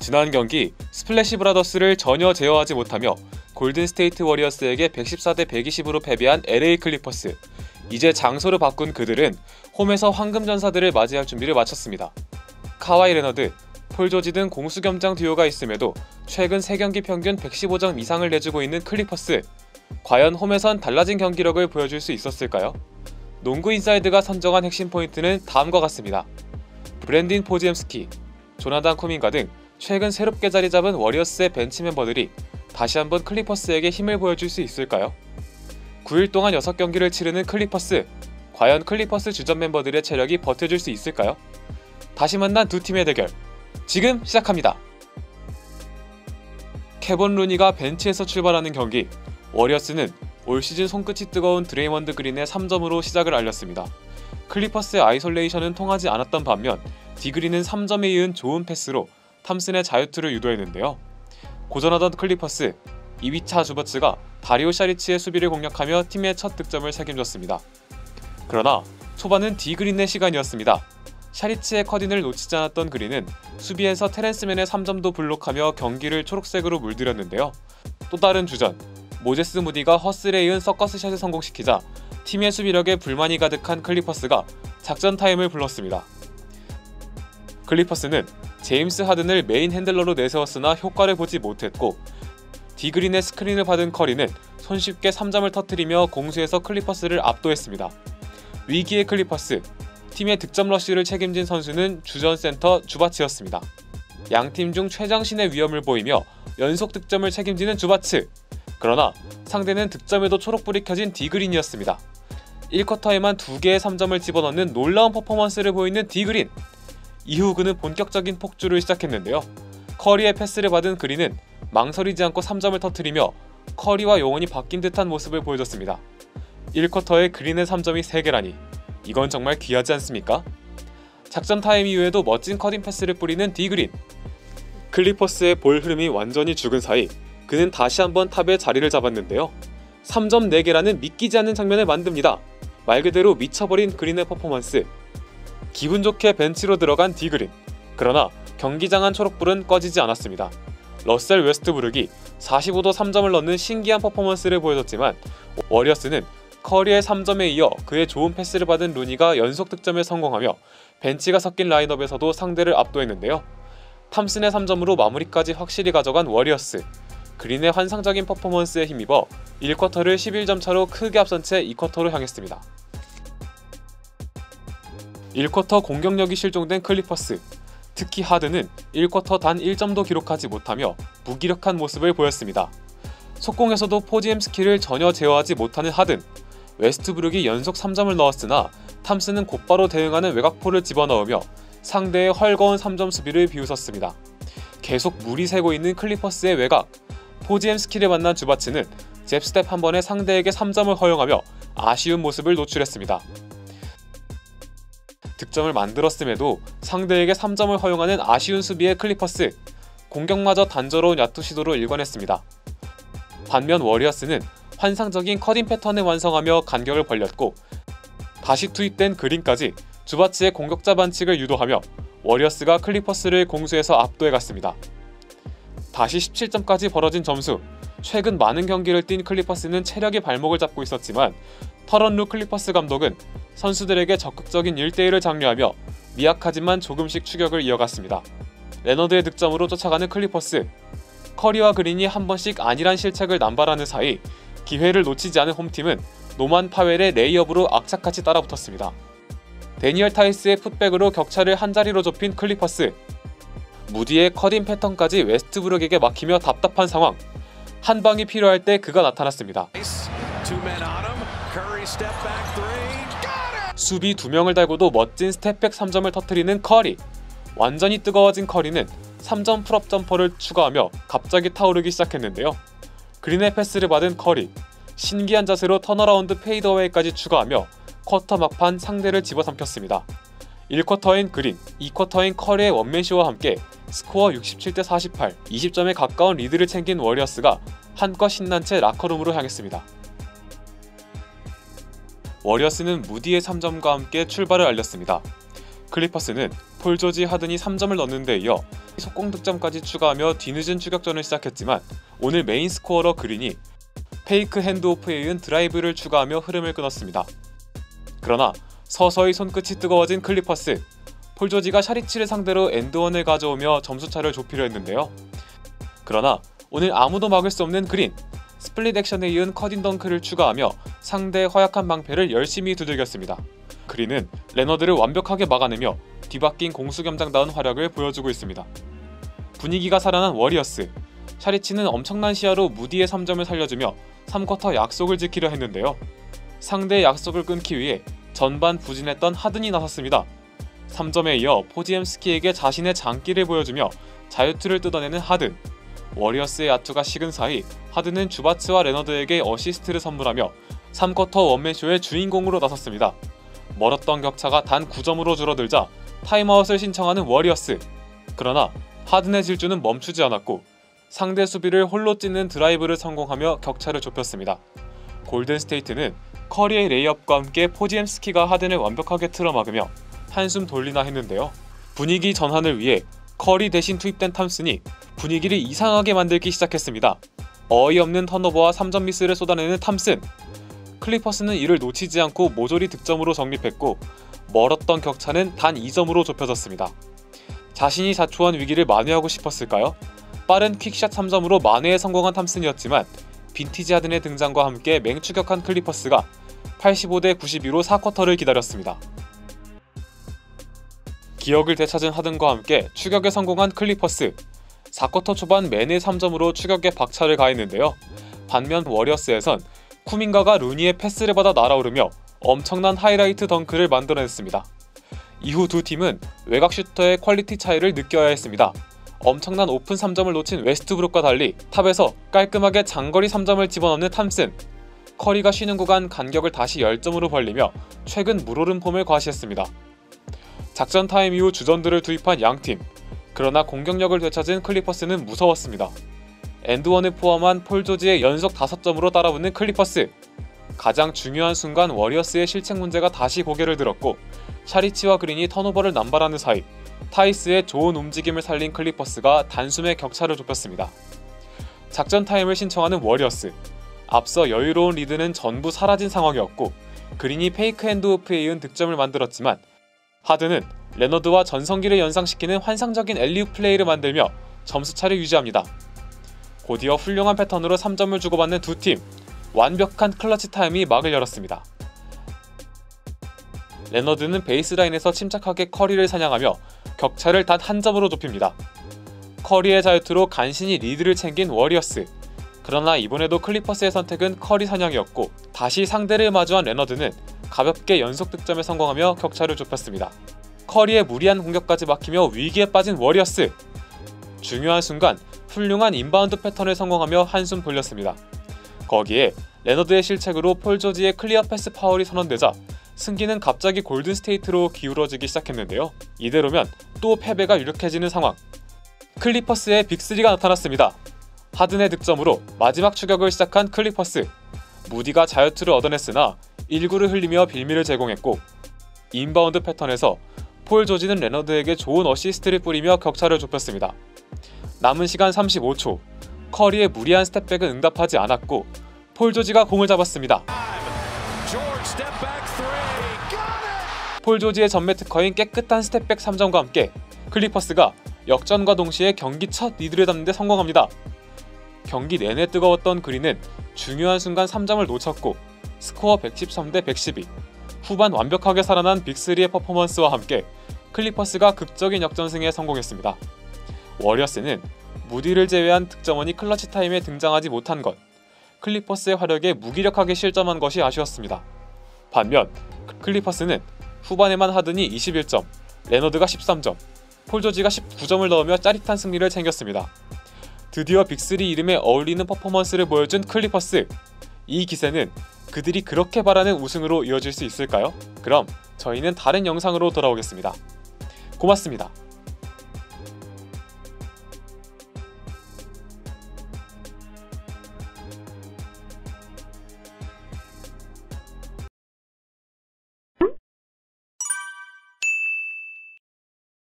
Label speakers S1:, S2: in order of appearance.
S1: 지난 경기 스플래시 브라더스를 전혀 제어하지 못하며 골든스테이트 워리어스에게 114대 120으로 패배한 LA 클리퍼스. 이제 장소를 바꾼 그들은 홈에서 황금전사들을 맞이할 준비를 마쳤습니다. 카와이 레너드, 폴 조지 등 공수겸장 듀오가 있음에도 최근 3경기 평균 115점 이상을 내주고 있는 클리퍼스. 과연 홈에선 달라진 경기력을 보여줄 수 있었을까요? 농구 인사이드가 선정한 핵심 포인트는 다음과 같습니다. 브랜딘 포지엠스키, 조나단 쿠민가 등 최근 새롭게 자리 잡은 워리어스의 벤치 멤버들이 다시 한번 클리퍼스에게 힘을 보여줄 수 있을까요? 9일 동안 6경기를 치르는 클리퍼스. 과연 클리퍼스 주전 멤버들의 체력이 버텨줄 수 있을까요? 다시 만난 두 팀의 대결, 지금 시작합니다. 케본 루니가 벤치에서 출발하는 경기. 워리어스는 올 시즌 손끝이 뜨거운 드레이먼드 그린의 3점으로 시작을 알렸습니다. 클리퍼스의 아이솔레이션은 통하지 않았던 반면 디그린은 3점에 이은 좋은 패스로 탐슨의 자유투를 유도했는데요. 고전하던 클리퍼스, 2위차 주버츠가 다리오 샤리치의 수비를 공략하며 팀의 첫 득점을 책임졌습니다. 그러나 초반은 디그린의 시간이었습니다. 샤리치의 컷인을 놓치지 않았던 그린은 수비에서 테렌스맨의 3점도 블록하며 경기를 초록색으로 물들였는데요. 또 다른 주전, 모제스 무디가 허슬에 이은 서커스샷을 성공시키자 팀의 수비력에 불만이 가득한 클리퍼스가 작전 타임을 불렀습니다. 클리퍼스는 제임스 하든을 메인 핸들러로 내세웠으나 효과를 보지 못했고, 디그린의 스크린을 받은 커리는 손쉽게 3점을 터뜨리며 공수에서 클리퍼스를 압도했습니다. 위기의 클리퍼스, 팀의 득점 러쉬를 책임진 선수는 주전 센터 주바츠였습니다. 양팀 중 최장신의 위험을 보이며 연속 득점을 책임지는 주바츠. 그러나 상대는 득점에도 초록불이 켜진 디그린이었습니다. 1쿼터에만 2개의 3점을 집어넣는 놀라운 퍼포먼스를 보이는 디그린. 이후 그는 본격적인 폭주를 시작했는데요. 커리의 패스를 받은 그린은 망설이지 않고 3점을 터뜨리며 커리와 영혼이 바뀐 듯한 모습을 보여줬습니다. 1쿼터에 그린의 3점이 3개라니, 이건 정말 귀하지 않습니까? 작전 타임 이후에도 멋진 커팅 패스를 뿌리는 디그린. 클리퍼스의 볼 흐름이 완전히 죽은 사이 그는 다시 한번 탑에 자리를 잡았는데요. 3점 4개라는 믿기지 않는 장면을 만듭니다. 말 그대로 미쳐버린 그린의 퍼포먼스. 기분 좋게 벤치로 들어간 디그린. 그러나 경기장 안 초록불은 꺼지지 않았습니다. 러셀 웨스트브룩이 45도 3점을 넣는 신기한 퍼포먼스를 보여줬지만 워리어스는 커리의 3점에 이어 그의 좋은 패스를 받은 루니가 연속 득점에 성공하며 벤치가 섞인 라인업에서도 상대를 압도했는데요. 탐슨의 3점으로 마무리까지 확실히 가져간 워리어스. 그린의 환상적인 퍼포먼스에 힘입어 1쿼터를 11점 차로 크게 앞선 채 2쿼터로 향했습니다. 1쿼터 공격력이 실종된 클리퍼스. 특히 하든은 1쿼터 단 1점도 기록하지 못하며 무기력한 모습을 보였습니다. 속공에서도 포지엠스키를 전혀 제어하지 못하는 하든. 웨스트브룩이 연속 3점을 넣었으나 탐슨은 곧바로 대응하는 외곽포를 집어넣으며 상대의 헐거운 3점 수비를 비웃었습니다. 계속 물이 새고 있는 클리퍼스의 외곽. 포지엠스키를 만난 주바츠는 잽스텝 한 번에 상대에게 3점을 허용하며 아쉬운 모습을 노출했습니다. 득점을 만들었음에도 상대에게 3점을 허용하는 아쉬운 수비의 클리퍼스. 공격마저 단조로운 야투 시도로 일관했습니다. 반면 워리어스는 환상적인 커팅 패턴을 완성하며 간격을 벌렸고, 다시 투입된 그린까지 주바츠의 공격자 반칙을 유도하며 워리어스가 클리퍼스를 공수에서 압도해갔습니다. 다시 17점까지 벌어진 점수. 최근 많은 경기를 뛴 클리퍼스는 체력이 발목을 잡고 있었지만 터런 루 클리퍼스 감독은 선수들에게 적극적인 1대1을 장려하며 미약하지만 조금씩 추격을 이어갔습니다. 레너드의 득점으로 쫓아가는 클리퍼스. 커리와 그린이 한 번씩 안일한 실책을 남발하는 사이 기회를 놓치지 않은 홈팀은 노만 파웰의 레이업으로 악착같이 따라붙었습니다. 데니얼 타이스의 풋백으로 격차를 한 자리로 좁힌 클리퍼스. 무디의 커팅 패턴까지 웨스트브룩에게 막히며 답답한 상황. 한 방이 필요할 때 그가 나타났습니다. 수비 2명을 달고도 멋진 스텝백 3점을 터뜨리는 커리. 완전히 뜨거워진 커리는 3점 풀업 점퍼를 추가하며 갑자기 타오르기 시작했는데요. 그린의 패스를 받은 커리. 신기한 자세로 턴어라운드 페이더웨이까지 추가하며 쿼터 막판 상대를 집어삼켰습니다. 1쿼터인 그린, 2쿼터인 커리의 원맨쇼와 함께 스코어 67대 48, 20점에 가까운 리드를 챙긴 워리어스가 한껏 신난 채 라커룸으로 향했습니다. 워리어스는 무디의 3점과 함께 출발을 알렸습니다. 클리퍼스는 폴 조지, 하든이 3점을 넣는 데 이어 속공 득점까지 추가하며 뒤늦은 추격전을 시작했지만 오늘 메인 스코어러 그린이 페이크 핸드오프에 이은 드라이브를 추가하며 흐름을 끊었습니다. 그러나 서서히 손끝이 뜨거워진 클리퍼스. 폴 조지가 샤리치를 상대로 엔드원을 가져오며 점수차를 좁히려 했는데요. 그러나 오늘 아무도 막을 수 없는 그린. 스플릿 액션에 이은 커딩 덩크를 추가하며 상대의 허약한 방패를 열심히 두들겼습니다. 그린은 레너드를 완벽하게 막아내며 뒤바뀐 공수겸장다운 활약을 보여주고 있습니다. 분위기가 살아난 워리어스. 샤리치는 엄청난 시야로 무디의 3점을 살려주며 3쿼터 약속을 지키려 했는데요. 상대의 약속을 끊기 위해 전반 부진했던 하든이 나섰습니다. 3점에 이어 포지엠스키에게 자신의 장기를 보여주며 자유투를 뜯어내는 하든. 워리어스의 야투가 식은 사이 하든은 주바츠와 레너드에게 어시스트를 선물하며 3쿼터 원맨쇼의 주인공으로 나섰습니다. 멀었던 격차가 단 9점으로 줄어들자 타임아웃을 신청하는 워리어스. 그러나 하든의 질주는 멈추지 않았고 상대 수비를 홀로 찢는 드라이브를 성공하며 격차를 좁혔습니다. 골든스테이트는 커리의 레이업과 함께 포지엠스키가 하든을 완벽하게 틀어막으며 한숨 돌리나 했는데요. 분위기 전환을 위해 커리 대신 투입된 탐슨이 분위기를 이상하게 만들기 시작했습니다. 어이없는 턴오버와 3점 미스를 쏟아내는 탐슨. 클리퍼스는 이를 놓치지 않고 모조리 득점으로 정립했고 멀었던 격차는 단 2점으로 좁혀졌습니다. 자신이 자초한 위기를 만회하고 싶었을까요? 빠른 퀵샷 3점으로 만회에 성공한 탐슨이었지만 빈티지 하든의 등장과 함께 맹추격한 클리퍼스가 85대 92로 4쿼터를 기다렸습니다. 기억을 되찾은 하든과 함께 추격에 성공한 클리퍼스. 4쿼터 초반 매네 3점으로 추격에 박차를 가했는데요. 반면 워리어스에선 쿠민가가 루니의 패스를 받아 날아오르며 엄청난 하이라이트 덩크를 만들어냈습니다. 이후 두 팀은 외곽 슈터의 퀄리티 차이를 느껴야 했습니다. 엄청난 오픈 3점을 놓친 웨스트브룩과 달리 탑에서 깔끔하게 장거리 3점을 집어넣는 탐슨. 커리가 쉬는 구간 간격을 다시 10점으로 벌리며 최근 물오른 폼을 과시했습니다. 작전 타임 이후 주전들을 투입한 양팀. 그러나 공격력을 되찾은 클리퍼스는 무서웠습니다. 엔드원을 포함한 폴 조지의 연속 5점으로 따라붙는 클리퍼스. 가장 중요한 순간 워리어스의 실책 문제가 다시 고개를 들었고 샤리치와 그린이 턴오버를 남발하는 사이 타이스의 좋은 움직임을 살린 클리퍼스가 단숨에 격차를 좁혔습니다. 작전 타임을 신청하는 워리어스. 앞서 여유로운 리드는 전부 사라진 상황이었고 그린이 페이크 핸드오프에 이은 득점을 만들었지만 하든은 레너드와 전성기를 연상시키는 환상적인 엘리웁 플레이를 만들며 점수차를 유지합니다. 곧이어 훌륭한 패턴으로 3점을 주고받는 두 팀. 완벽한 클러치 타임이 막을 열었습니다. 레너드는 베이스라인에서 침착하게 커리를 사냥하며 격차를 단 한 점으로 좁힙니다. 커리의 자유투로 간신히 리드를 챙긴 워리어스. 그러나 이번에도 클리퍼스의 선택은 커리 사냥이었고 다시 상대를 마주한 레너드는 가볍게 연속 득점에 성공하며 격차를 좁혔습니다. 커리의 무리한 공격까지 막히며 위기에 빠진 워리어스. 중요한 순간 훌륭한 인바운드 패턴을 성공하며 한숨 돌렸습니다. 거기에 레너드의 실책으로 폴 조지의 클리어 패스 파울이 선언되자 승기는 갑자기 골든스테이트로 기울어지기 시작했는데요. 이대로면 또 패배가 유력해지는 상황. 클리퍼스의 빅3가 나타났습니다. 하든의 득점으로 마지막 추격을 시작한 클리퍼스. 무디가 자유투를 얻어냈으나 1구를 흘리며 빌미를 제공했고 인바운드 패턴에서 폴 조지는 레너드에게 좋은 어시스트를 뿌리며 격차를 좁혔습니다. 남은 시간 35초. 커리의 무리한 스텝백은 응답하지 않았고 폴 조지가 공을 잡았습니다. 폴 조지의 전매 특허인 깨끗한 스텝백 3점과 함께 클리퍼스가 역전과 동시에 경기 첫 리드를 잡는 데 성공합니다. 경기 내내 뜨거웠던 그린은 중요한 순간 3점을 놓쳤고 스코어 113대 112. 후반 완벽하게 살아난 빅3의 퍼포먼스와 함께 클리퍼스가 극적인 역전승에 성공했습니다. 워리어스는 무디를 제외한 득점원이 클러치 타임에 등장하지 못한 것, 클리퍼스의 화력에 무기력하게 실점한 것이 아쉬웠습니다. 반면 클리퍼스는 후반에만 하든이 21점, 레너드가 13점, 폴 조지가 19점을 넣으며 짜릿한 승리를 챙겼습니다. 드디어 빅3 이름에 어울리는 퍼포먼스를 보여준 클리퍼스. 이 기세는 그들이 그렇게 바라는 우승으로 이어질 수 있을까요? 그럼 저희는 다른 영상으로 돌아오겠습니다. 고맙습니다.